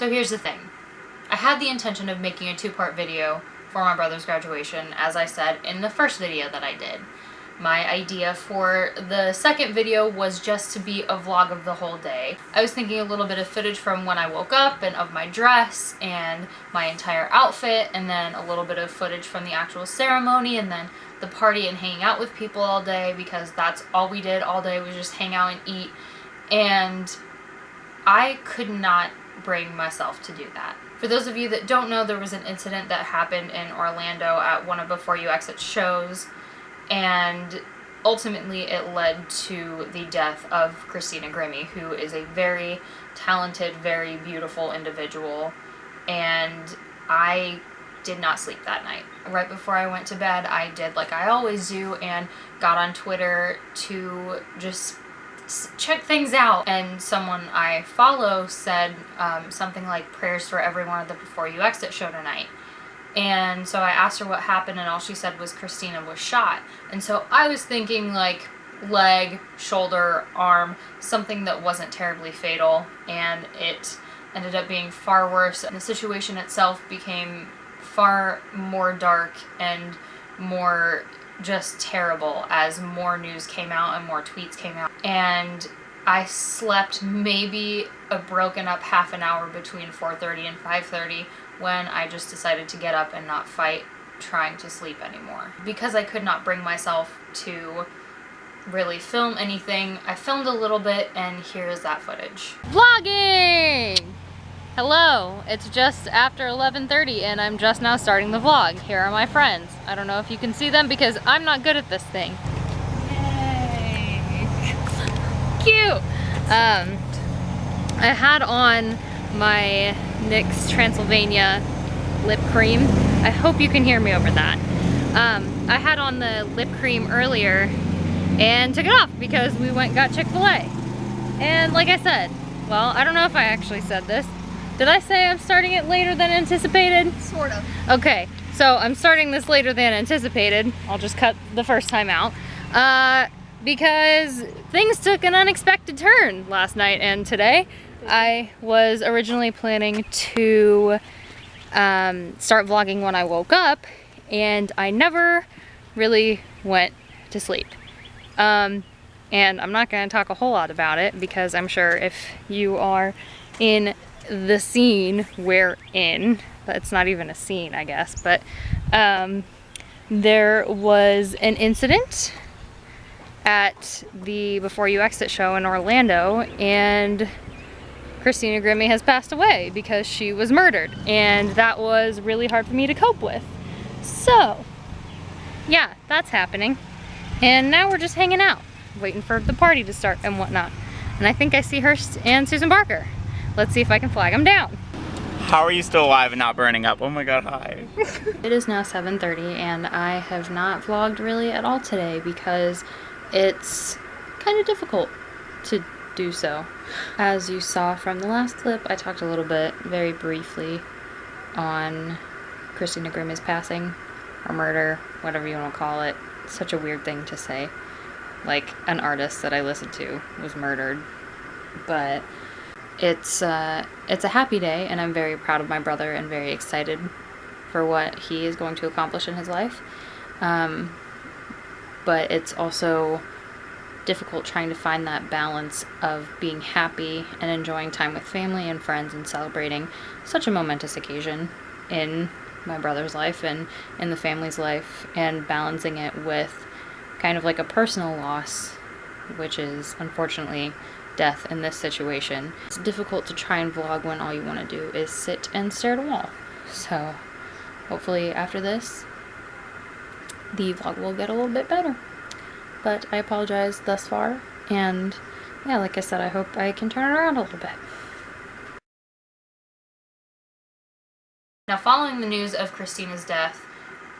So here's the thing. I had the intention of making a 2-part video for my brother's graduation, as I said in the first video that I did. My idea for the second video was just to be a vlog of the whole day. I was thinking a little bit of footage from when I woke up and of my dress and my entire outfit, and then a little bit of footage from the actual ceremony, and then the party and hanging out with people all day, because that's all we did all day, was just hang out and eat. And I could not bring myself to do that. For those of you that don't know, there was an incident that happened in Orlando at one of Before You Exit shows, and ultimately it led to the death of Christina Grimmie, who is a very talented, very beautiful individual, and I did not sleep that night. Right before I went to bed, I did like I always do and got on Twitter to just check things out, and someone I follow said something like, "Prayers for everyone at the Before You Exit show tonight." And so I asked her what happened, and all she said was Christina was shot. And so I was thinking like leg, shoulder, arm, something that wasn't terribly fatal, and it ended up being far worse. And the situation itself became far more dark and more just terrible as more news came out and more tweets came out. And I slept maybe a broken up half an hour between 4:30 and 5:30 when I just decided to get up and not fight trying to sleep anymore. Because I could not bring myself to really film anything, I filmed a little bit, and here is that footage. Vlogging! Hello, it's just after 11:30 and I'm just now starting the vlog. Here are my friends. I don't know if you can see them because I'm not good at this thing. Yay! Cute! I had on my NYX Transylvania lip cream. I hope you can hear me over that. I had on the lip cream earlier and took it off because we went and got Chick-fil-A. And like I said, well, I don't know if I actually said this. Did I say I'm starting it later than anticipated? Sort of. Okay, so I'm starting this later than anticipated. I'll just cut the first time out. Because things took an unexpected turn last night and today. I was originally planning to start vlogging when I woke up, and I never really went to sleep. And I'm not going to talk a whole lot about it because I'm sure if you are in the scene we're in, it's not even a scene I guess, but there was an incident at the Before You Exit show in Orlando, and Christina Grimmie has passed away because she was murdered, and that was really hard for me to cope with. So yeah, that's happening, and now we're just hanging out waiting for the party to start and whatnot. And I think I see her and Susan Barker. Let's see if I can flag them down. How are you still alive and not burning up? Oh my god, hi. It is now 7:30 and I have not vlogged really at all today because it's kind of difficult to do so. As you saw from the last clip, I talked a little bit, very briefly, on Christina Grimmie's passing, or murder, whatever you want to call it. It's such a weird thing to say. Like, an artist that I listened to was murdered. But it's a happy day, and I'm very proud of my brother and very excited for what he is going to accomplish in his life. But it's also difficult trying to find that balance of being happy and enjoying time with family and friends and celebrating such a momentous occasion in my brother's life and in the family's life, and balancing it with kind of like a personal loss, which is unfortunately death in this situation. It's difficult to try and vlog when all you want to do is sit and stare at a wall. So hopefully after this the vlog will get a little bit better. But I apologize thus far, and yeah, like I said, I hope I can turn it around a little bit. Now, following the news of Christina's death,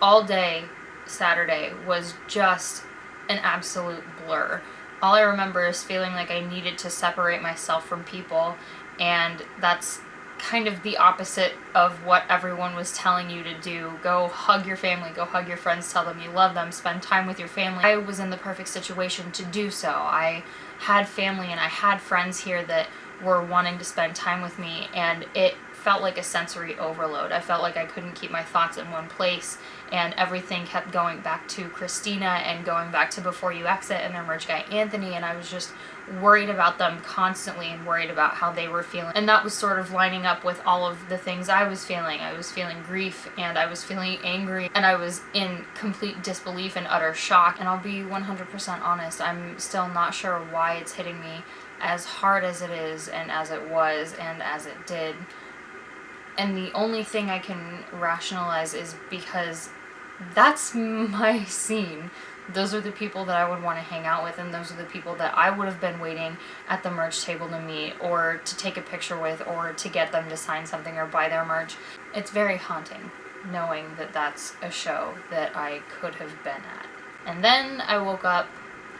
all day Saturday was just an absolute blur. All I remember is feeling like I needed to separate myself from people, and that's kind of the opposite of what everyone was telling you to do. Go hug your family, go hug your friends, tell them you love them, spend time with your family. I was in the perfect situation to do so. I had family and I had friends here that were wanting to spend time with me, and it felt like a sensory overload. I felt like I couldn't keep my thoughts in one place, and everything kept going back to Christina and going back to Before You Exit and their merch guy Anthony, and I was just worried about them constantly and worried about how they were feeling. And that was sort of lining up with all of the things I was feeling. I was feeling grief, and I was feeling angry, and I was in complete disbelief and utter shock. And I'll be 100% honest, I'm still not sure why it's hitting me as hard as it is, and as it was, and as it did. And the only thing I can rationalize is because that's my scene. Those are the people that I would want to hang out with, and those are the people that I would have been waiting at the merch table to meet, or to take a picture with, or to get them to sign something or buy their merch. It's very haunting knowing that that's a show that I could have been at. And then I woke up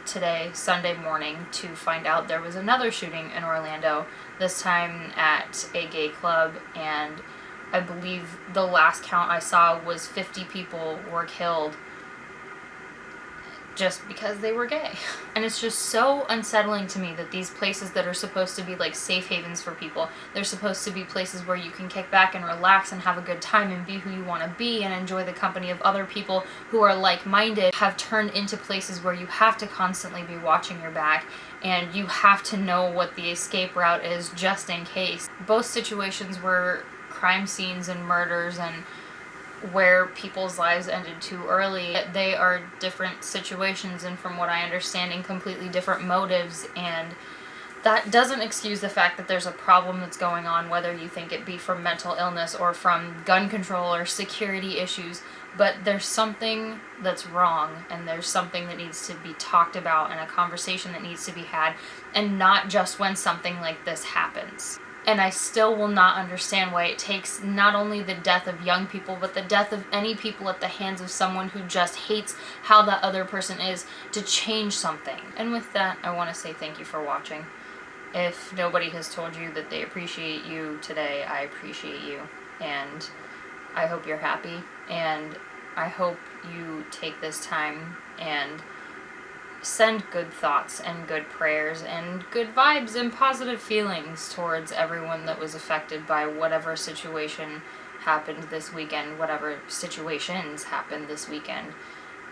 today, Sunday morning, to find out there was another shooting in Orlando, this time at a gay club, and I believe the last count I saw was 50 people were killed just because they were gay. And it's just so unsettling to me that these places that are supposed to be like safe havens for people, they're supposed to be places where you can kick back and relax and have a good time and be who you want to be and enjoy the company of other people who are like-minded, have turned into places where you have to constantly be watching your back and you have to know what the escape route is just in case. Both situations were crime scenes and murders and where people's lives ended too early. They are different situations, and from what I understand, in completely different motives, and that doesn't excuse the fact that there's a problem that's going on, whether you think it be from mental illness or from gun control or security issues, but there's something that's wrong, and there's something that needs to be talked about, and a conversation that needs to be had, and not just when something like this happens. And I still will not understand why it takes not only the death of young people, but the death of any people at the hands of someone who just hates how that other person is to change something. And with that, I want to say thank you for watching. If nobody has told you that they appreciate you today, I appreciate you. And I hope you're happy. And I hope you take this time and send good thoughts and good prayers and good vibes and positive feelings towards everyone that was affected by whatever situation happened this weekend, whatever situations happened this weekend.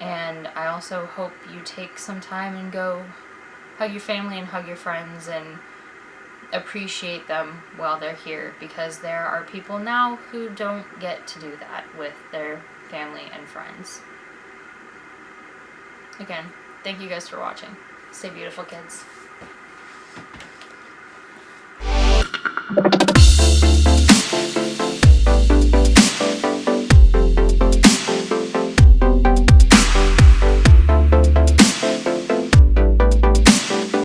And I also hope you take some time and go hug your family and hug your friends and appreciate them while they're here, because there are people now who don't get to do that with their family and friends. Again, thank you guys for watching. Stay beautiful, kids.